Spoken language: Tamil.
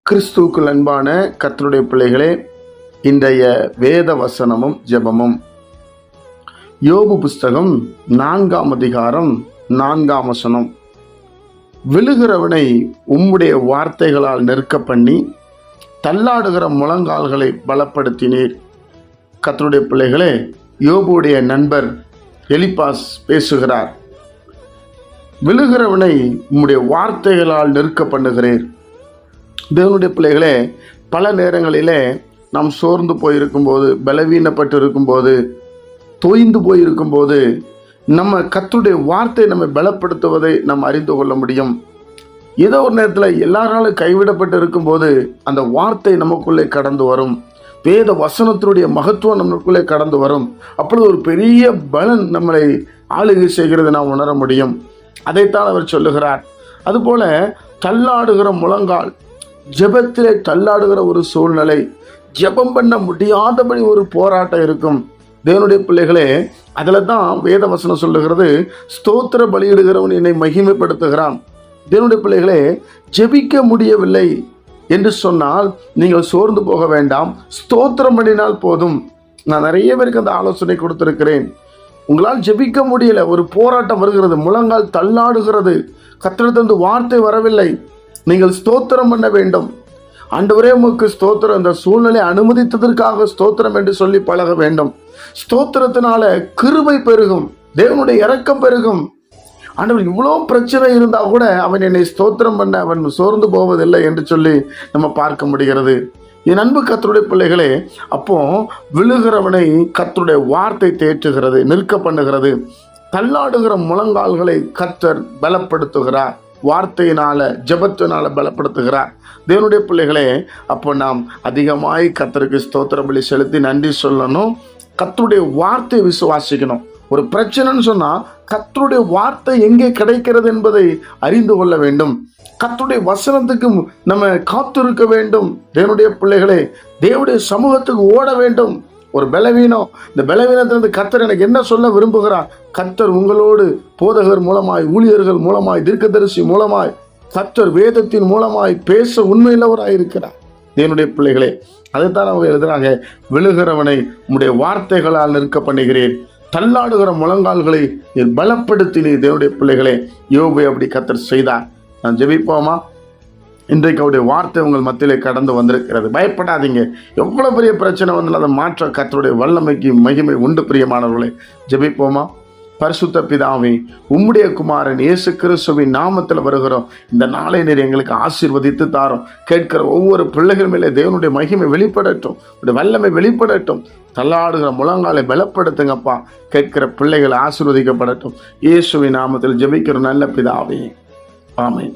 கிறிஸ்துவுக்குள் அன்பான கர்த்தருடைய பிள்ளைகளே, இன்றைய வேத வசனமும் ஜெபமும் யோபு புஸ்தகம் 4ஆம் அதிகாரம் 4ஆம் வசனம். விழுகிறவனை உம்முடைய வார்த்தைகளால் நெருக்க பண்ணி தள்ளாடுகிற முழங்கால்களை பலப்படுத்தினீர். கர்த்தருடைய பிள்ளைகளே, யோபுடைய நண்பர் எலிப்பாஸ் பேசுகிறார். விழுகிறவனை உம்முடைய வார்த்தைகளால் நெருக்க பண்ணுகிறீர். தேவனுடைய பிள்ளைகளே, பல நேரங்களிலே நாம் சோர்ந்து போயிருக்கும்போது, பலவீனப்பட்டு இருக்கும்போது, தோய்ந்து போயிருக்கும்போது நம்ம கர்த்தருடைய வார்த்தை நம்மை பலப்படுத்துவதை நாம் அறிந்து கொள்ள முடியும். ஏதோ ஒரு நேரத்தில் எல்லாராலும் கைவிடப்பட்டு இருக்கும்போது அந்த வார்த்தை நமக்குள்ளே கடந்து வரும். வேத வசனத்தினுடைய மகத்துவம் நமக்குள்ளே கடந்து வரும். அப்பொழுது ஒரு பெரிய பலன் நம்மளை ஆளுகை செய்கிறது நாம் உணர முடியும். அதைத்தான் அவர் சொல்லுகிறார். அதுபோல தள்ளாடுகிற முழங்கால், ஜெபத்திலே தள்ளாடுகிற ஒரு சூழ்நிலை, ஜெபம் பண்ண முடியாதபடி ஒரு போராட்டம் இருக்கும். தேவனுடைய பிள்ளைகளே, அதில் தான் வேத வசனம் சொல்லுகிறது, ஸ்தோத்திர பலியிடுகிறவன் என்னை மகிமைப்படுத்துகிறான். தேவனுடைய பிள்ளைகளே, ஜெபிக்க முடியவில்லை என்று சொன்னால் நீங்கள் சோர்ந்து போக வேண்டாம், ஸ்தோத்திரம் பண்ணினால் போதும். நான் நிறைய பேருக்கு அந்த ஆலோசனை கொடுத்திருக்கிறேன். உங்களால் ஜெபிக்க முடியல, ஒரு போராட்டம் வருகிறது, முழங்கால் தள்ளாடுகிறது, கர்த்தரிடமிருந்து வார்த்தை வரவில்லை, நீங்கள் ஸ்தோத்திரம் பண்ண வேண்டும். ஆண்டவரே உமக்கு ஸ்தோத்திரம், இந்த சூழ்நிலை அனுமதித்ததற்காக ஸ்தோத்திரம் என்று சொல்லி பழக வேண்டும். ஸ்தோத்திரத்தினால கிருபை பெருகும், தேவனுடைய இரக்கம் பெருகும். ஆண்டவர் இவ்வளோ பிரச்சனை இருந்தால் கூட அவன் என்னை ஸ்தோத்திரம் பண்ண அவன் சோர்ந்து போவதில்லை என்று சொல்லி நம்ம பார்க்க முடிகிறது. என் அன்பு கர்த்தருடைய பிள்ளைகளே, அப்போ விழுகிறவனை கர்த்தருடைய வார்த்தை தேற்றுகிறது, நிற்க பண்ணுகிறது. தள்ளாடுகிற முழங்கால்களை கர்த்தர் பலப்படுத்துகிறார். வார்த்தையினால, ஜெபத்தினால பலப்படுத்துகிறார். தேவனுடைய பிள்ளைகளே, அப்போ நாம் அதிகமாய் கர்த்தருக்கு ஸ்தோத்திர பலி செலுத்தி நன்றி சொல்லணும். கர்த்தருடைய வார்த்தை விசுவாசிக்கணும். ஒரு பிரச்சனைன்னு சொன்னா கர்த்தருடைய வார்த்தை எங்கே கிடைக்கிறது என்பதை அறிந்து கொள்ள வேண்டும். கர்த்தருடைய வசனத்துக்கு நம்ம காத்திருக்க வேண்டும். தேவனுடைய பிள்ளைகளே, தேவனுடைய சமூகத்துக்கு ஓட வேண்டும். ஒரு பலவீனம், இந்த பலவீனத்திலிருந்து கர்த்தர் எனக்கு என்ன சொல்ல விரும்புகிறார்? கர்த்தர் உங்களோடு போதகர் மூலமாய், ஊழியர்கள் மூலமாய், தீர்க்கதரிசி மூலமாய், கர்த்தர் வேதத்தின் மூலமாய் பேச உண்மையுள்ளவராயிருக்கிறார். தேவனுடைய பிள்ளைகளே, அதைத்தான் அவங்க எழுதுறாங்க, விழுகிறவனை உம்முடைய வார்த்தைகளால் நிற்க பண்ணுகிறேன், தள்ளாடுகிற முழங்கால்களை நீர் பலப்படுத்தினீர். தேவனுடைய பிள்ளைகளே, யோபை அப்படி கர்த்தர் செய்தார். நான் ஜெபிப்போமா? இன்றைக்கு அவருடைய வார்த்தை உங்கள் மத்தியிலே கடந்து வந்திருக்கிறது. பயப்படாதீங்க. எவ்வளோ பெரிய பிரச்சனை வந்தாலும் அதை மாற்ற கர்த்தருடைய வல்லமைக்கு மகிமை உண்டு. பிரியமானவர்களே, ஜெபிப்போமா? பரிசுத்த பிதாவே, உம்முடைய குமாரன் இயேசு கிறிஸ்துவின் நாமத்தில் வருகிறோம். இந்த நாளை நீர் எங்களுக்கு ஆசீர்வதித்து தாரும். கேட்கிற ஒவ்வொரு பிள்ளைகள் மேலே தேவனுடைய மகிமை வெளிப்படட்டும், உடைய வல்லமை வெளிப்படட்டும். தள்ளாடுகிற முழங்காலை பலப்படுத்துங்கப்பா. கேட்கிற பிள்ளைகள் ஆசீர்வதிக்கப்படட்டும். இயேசுவின் நாமத்தில் ஜெபிக்கிற நல்ல பிதாவே, ஆமென்.